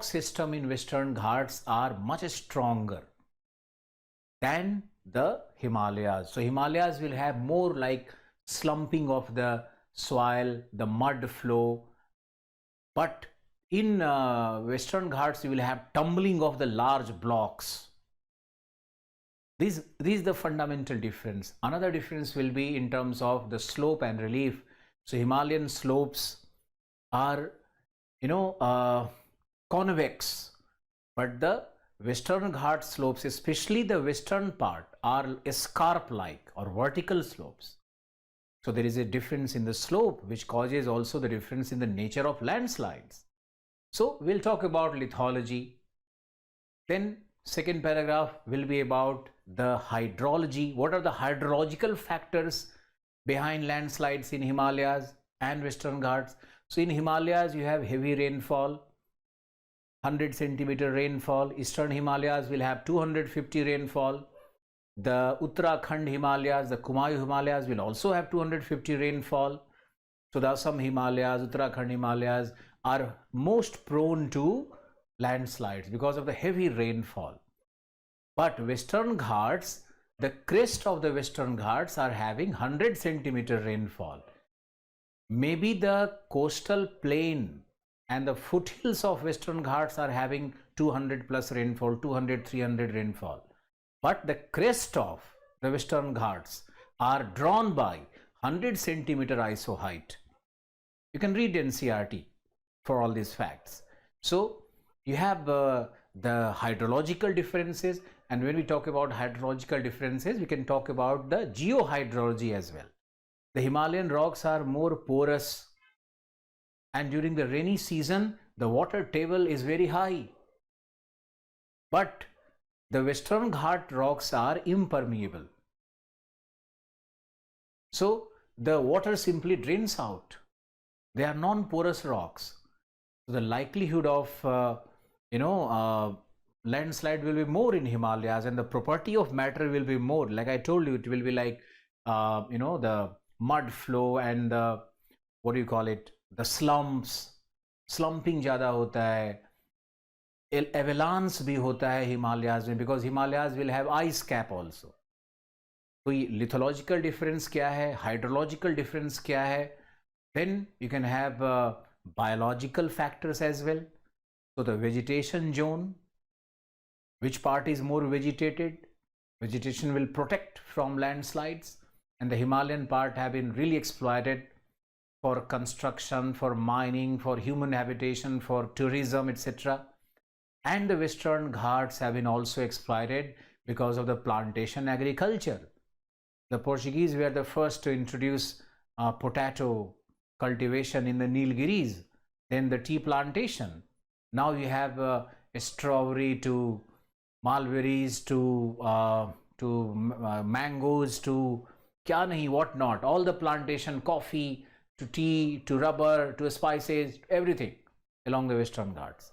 rock system in Western Ghats are much stronger than the Himalayas. So Himalayas will have more like slumping of the soil, the mud flow, but in Western Ghats you will have tumbling of the large blocks. This is the fundamental difference. Another difference will be in terms of the slope and relief. So Himalayan slopes are, convex, but the Western Ghats slopes, especially the western part, are escarp-like or vertical slopes. So there is a difference in the slope, which causes also the difference in the nature of landslides. So we'll talk about lithology. Then second paragraph will be about the hydrology. What are the hydrological factors behind landslides in Himalayas and Western Ghats? So in Himalayas you have heavy rainfall, 100 centimeter rainfall. Eastern Himalayas will have 250 rainfall. The Uttarakhand Himalayas, the Kumayu Himalayas will also have 250 rainfall. So the Assam Himalayas, Uttarakhand Himalayas are most prone to landslides because of the heavy rainfall. But Western Ghats, the crest of the Western Ghats are having 100 centimeter rainfall. Maybe the coastal plain and the foothills of Western Ghats are having 200 plus rainfall, 200, 300 rainfall. But the crest of the Western Ghats are drawn by 100 centimeter ISO height. You can read NCERT for all these facts. So you have the hydrological differences, and when we talk about hydrological differences, we can talk about the geohydrology as well. The Himalayan rocks are more porous, and during the rainy season, the water table is very high. But the Western Ghat rocks are impermeable. So the water simply drains out. They are non-porous rocks. So the likelihood of landslide will be more in Himalayas, and the property of matter will be more. Like I told you, it will be like the mud flow and the, what do you call it, the slumps. Slumping ज़्यादा होता है. Avalanche भी होता है Himalayas में, because Himalayas will have ice cap also. तो lithological difference क्या है, hydrological difference क्या है. Then you can have biological factors as well. So the vegetation zone, which part is more vegetated? Vegetation will protect from landslides, and the Himalayan part have been really exploited for construction, for mining, for human habitation, for tourism, etc. And the Western Ghats have been also exploited because of the plantation agriculture. The Portuguese were the first to introduce potato cultivation in the Nilgiris, then the tea plantation. Now you have strawberry to mulberries to mangoes to kya nahi, what not, all the plantation, coffee to tea to rubber to spices, everything along the Western Ghats.